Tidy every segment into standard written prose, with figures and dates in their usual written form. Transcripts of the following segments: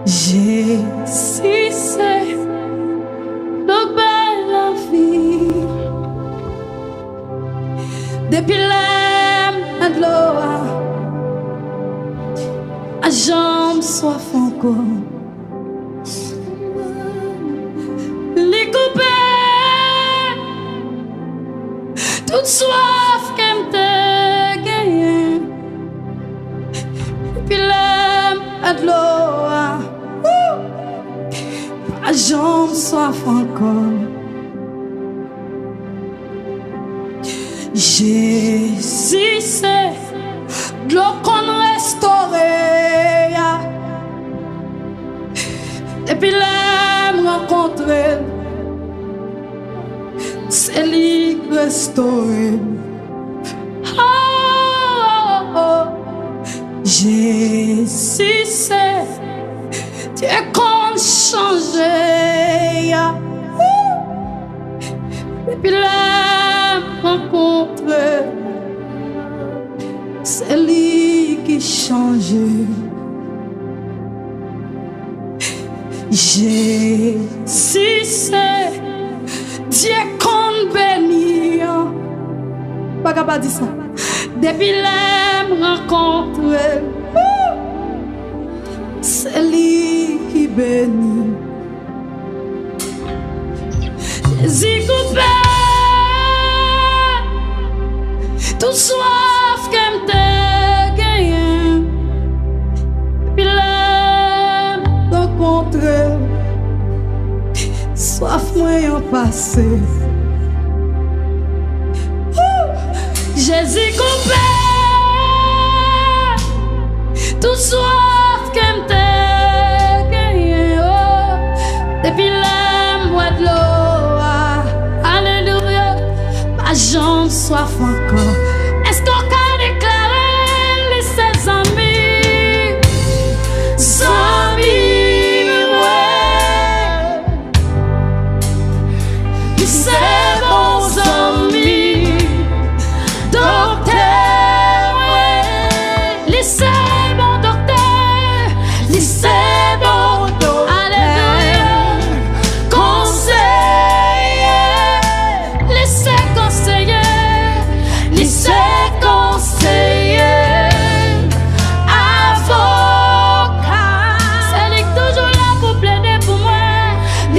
Jésus, c'est le bel la vie. Depuis l'aime de l'eau, à jambe soif encore. Les coupés, toute soif qu'elle te gagne. Depuis l'aime de l'eau, à jambe soif encore. Jésus, c'est de l'eau qu'on restauré. Depuis l'aime rencontré, c'est lui restauré. Oh, oh, oh. Jésus, c'est Dieu qu'on changé. Depuis l'aime rencontré, c'est lui qui change. Jésus, c'est Dieu qu'on bénit. Pas capable de dire ça. Depuis l'aime rencontré, c'est lui qui bénit. Jésus coupé, tout soif qu'elle te gagne. Puis l'aime rencontré, soif moyen passé. Jésus coupé, tout soif qu'elle te gagne. Depuis l'aime boit de l'eau. Alléluia, ma jambe soif encore. Est-ce qu'on peut déclarer ses amis? Amis, ouais. C'est bons amis. Docteur, ouais. C'est bon docteur. C'est bon docteur. Alléluia.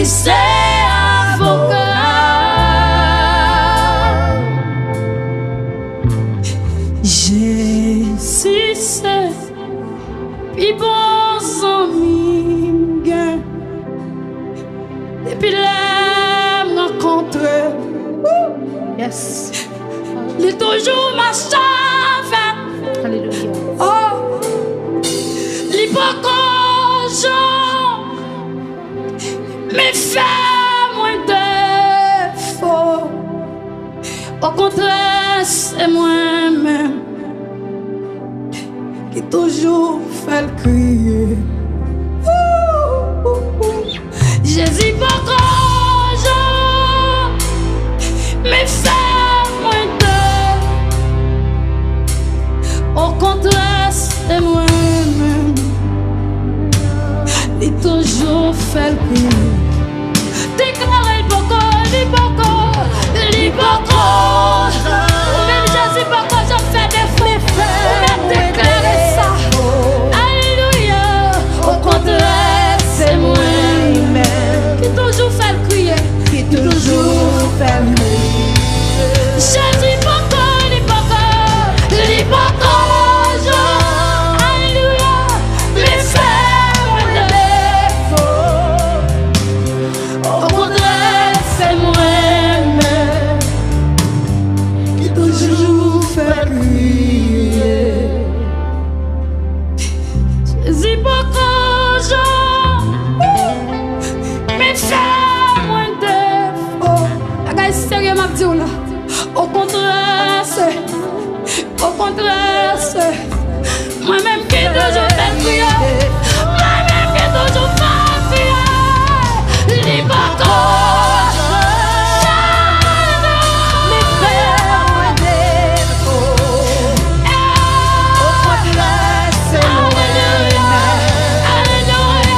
C'est avocat. Jésus, c'est puis bons amis. Depuis l'aime rencontré, yes, il est toujours ma chave. Alléluia. Oh, l'hypocrite. Mais fais moins de faux. Au contraire, c'est moi-même qui toujours fait le crier. Jésus pas grand, mais fais moins de. Au contraire, c'est moi-même qui toujours fait le crier. Déclarez l'hypocrite. Même Jésus, pourquoi j'en fais des faux? Même déclarer ça. Alléluia. Au contraire, c'est moi-même qui toujours fait le crier. Qui toujours fait le crier. Jésus, pourquoi l'hypocrite. Alléluia. Mais fais-moi de défaut. Au contraire, c'est moi-même qui toujours fait crier. Jésus, pourquoi mais fais-moi de défaut. La gars, sérieux, ma dit là. Au contraire, c'est moi-même qui toujours fait crier. Moi-même qui toujours fait crier. L'hypocrite. Alléluia.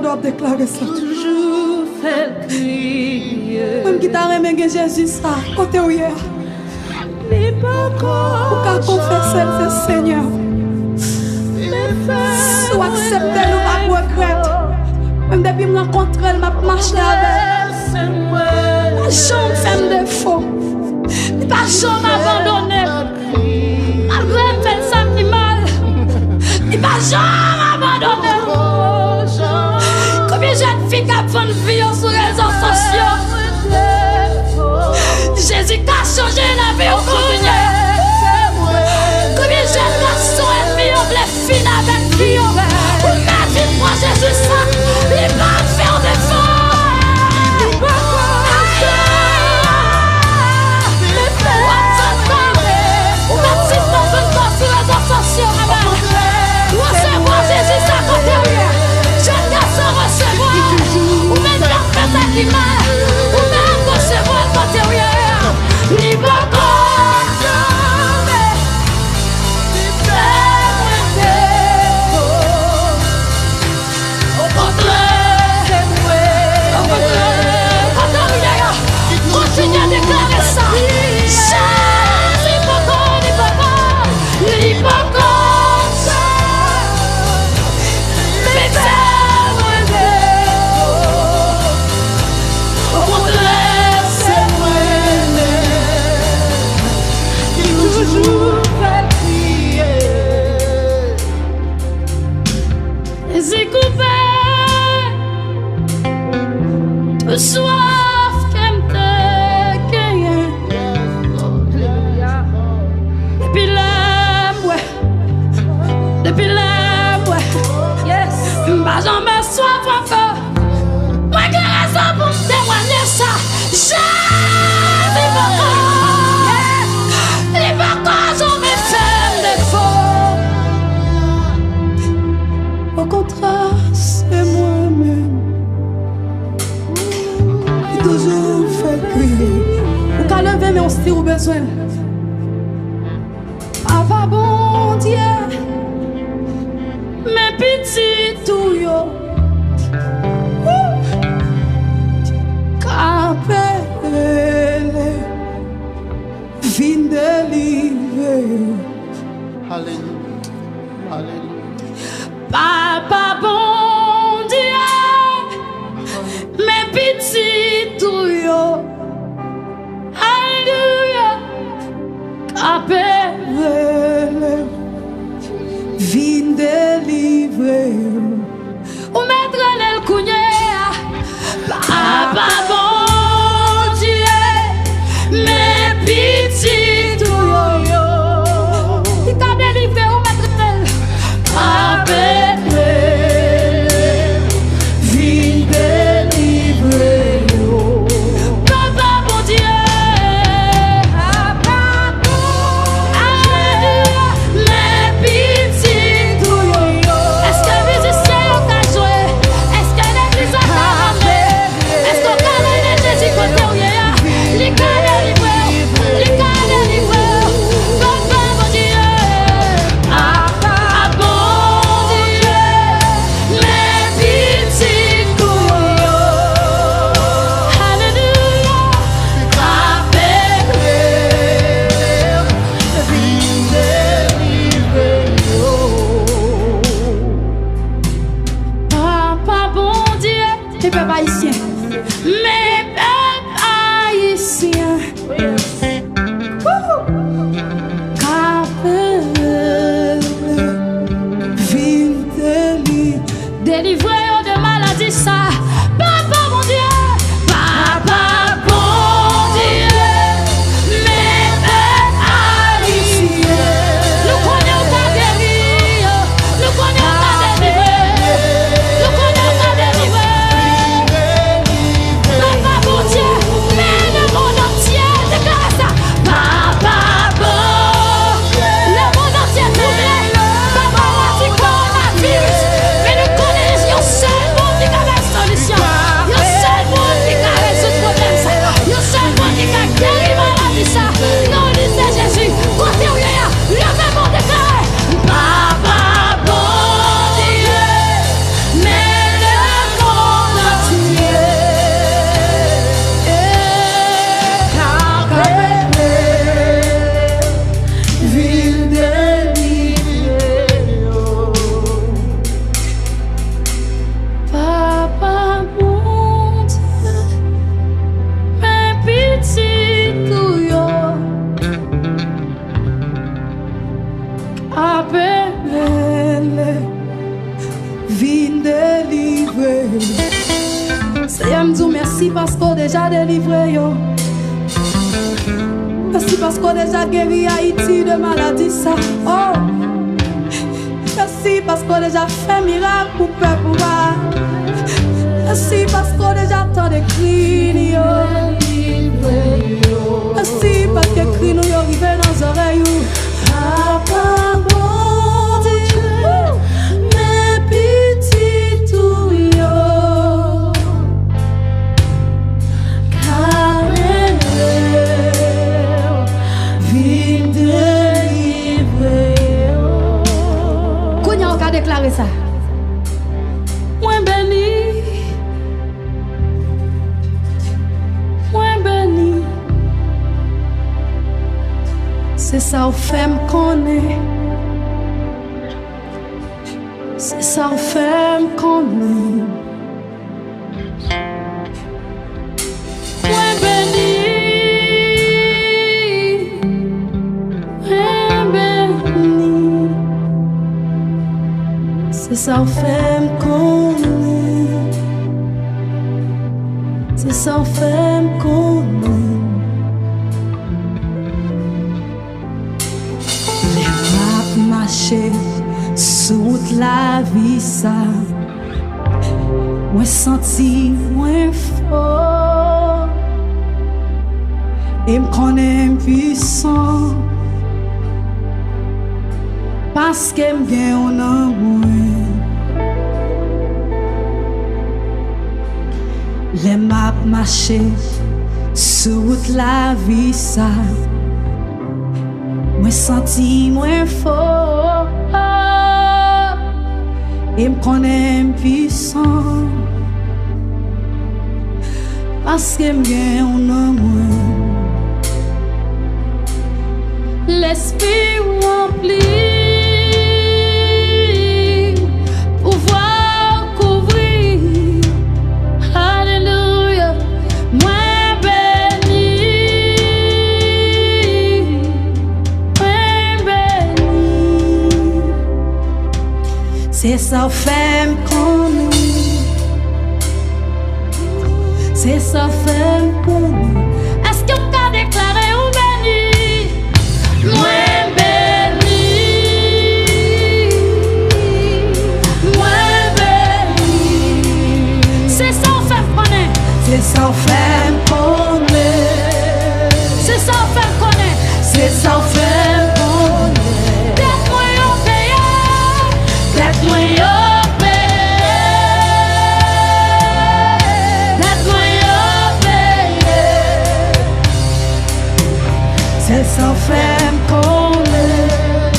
doit déclarer ça. Toujours fait crier. Même qui t'a remis Jésus ça, côté où hier. Pour qu'à confesser le Seigneur. Soit accepter ou pas regret. Même depuis me rencontrer, elle m'a marché avec. Pas jamais fait défaut. Pas jamais abandonné. Malgré fait ça qui mal. Pas jamais abandonné. Combien de jeunes filles qui font une vie sur les réseaux sociaux. Jésus a changé la vie au courrier. Combien de jeunes garçons ennemis ont les filles avec qui on va. Dis-moi Jésus ça, il va faire des fautes. Ou même si ton veut pas sur les réseaux sociaux, recevoir Jésus ça quand t'es rien. Jeune garçon recevoir. Ou même t'as fait ça qui mal. Ou même recevoir quand t'es rien. Il va continue à déclarer ça. Soif qu'elle te gagne. Depuis l'âme, ouais. Yes. Pas jamais soif encore. Moi qui ai raison pour me témoigner ça. J'ai les vacances ont mes femmes défaut. Au contraire, c'est moi-même. Toujours fait crier. Ou qu'à lever, mais on se tire au besoin. Papa bon Dieu, mes petits touillots. Capelle, vin délivrer. Alléluia. Alléluia. Papa bon Dieu, mes petits touillots. Alléluia. Capelle, vin délivrer. Ou mettre le cougner. Papa bon Dieu, mes petits touillots. Il t'a délivré ou mettre le capelle, vin délivrer. Papa bon Dieu, papa bon Merci parce qu'on a déjà guéri Haïti de maladie ça. Oh. Merci parce qu'on a déjà fait miracle pour peuple. Merci parce qu'on a déjà tant de cris. Merci parce que cris nous arrivent dans les oreilles. Papa bon Dieu, mes petits tout yo. Déclarer ça. Moi béni, c'est ça au fait me connaît, c'est ça au fait me connaît. Moi béni. C'est ça au fait me connaître. C'est ça au fait me connaître. Les m'a marché sur la vie ça. Moi senti moins fort. Et me connais puissant. Parce que bien on a les maps marché sur la vie ça. Moi senti moins fort. Et me connais puissant. Parce que bien on a l'esprit rempli. C'est ça fait me connaître. C'est ça fait me connaître. Est-ce qu'on peut déclarer ou béni? Moi béni. Moi béni. C'est ça fait me connaître. C'est ça fait me connaître. C'est ça fait me connaître. C'est ça fait me connaître. C'est ça fait me connaître.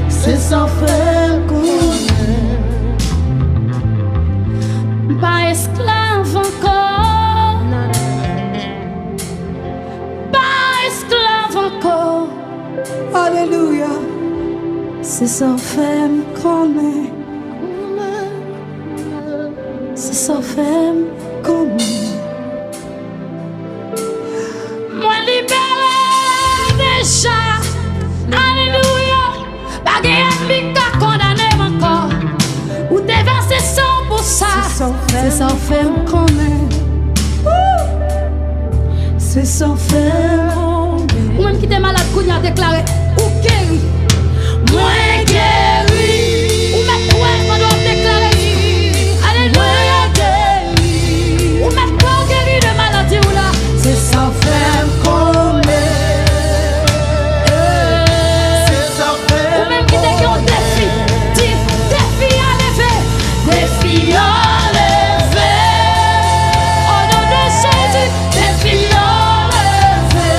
C'est ça fait me connaître. Pas esclave encore. Pas esclave encore. Alléluia. C'est ça fait me connaître. C'est ça fait me connaître. Moi libéré déjà. Alléluia. Pas de qui condamné encore. Ou déverser sang pour ça. C'est ça fait me connaître. C'est ça fait me connaître. Ou même qui était malade, qu'on a déclaré ou guéri. Moi guéri. Ou même toi, on doit déclarer. Alléluia guéri. Ou même toi guéri de maladie ou là. C'est ça fait me connaître. C'est ça fait. Ou même qui était qui ont défi. Dis défi à lever. Défi à lever. Au nom de Jésus. Défi à lever.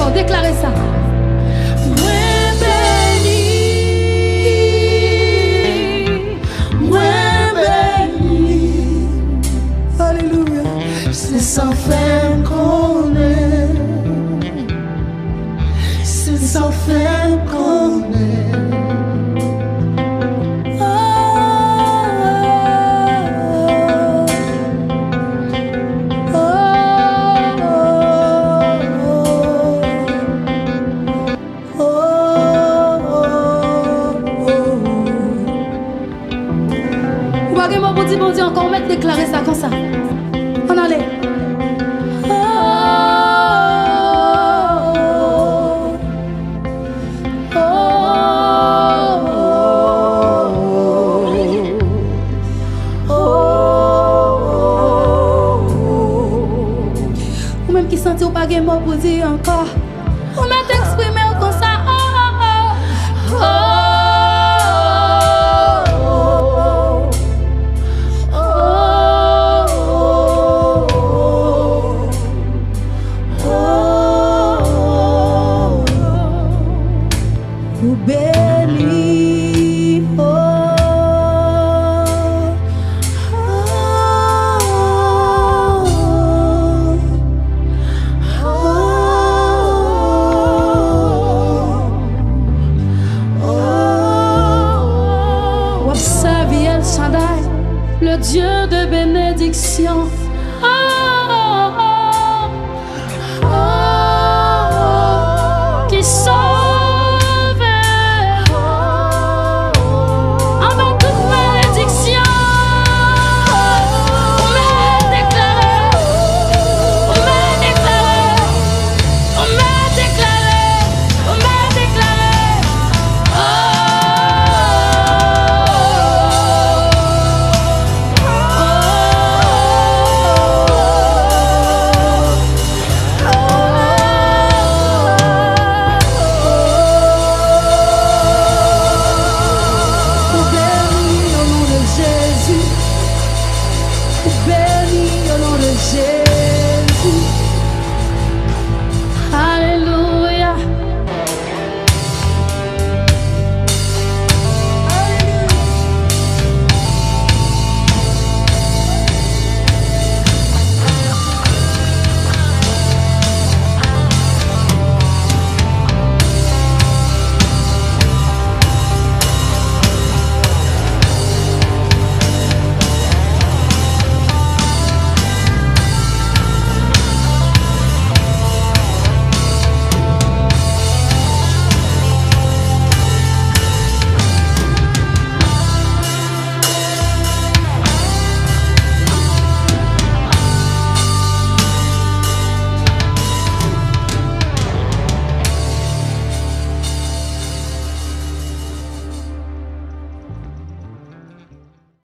encore. Déclarez ça. Alléluia. C'est sans fin qu'on est. C'est sans fin qu'on est. Bon Dieu, encore, on va déclarer ça comme ça. On allait. Ou même qui sentit ou pas de mots pour dire encore. On met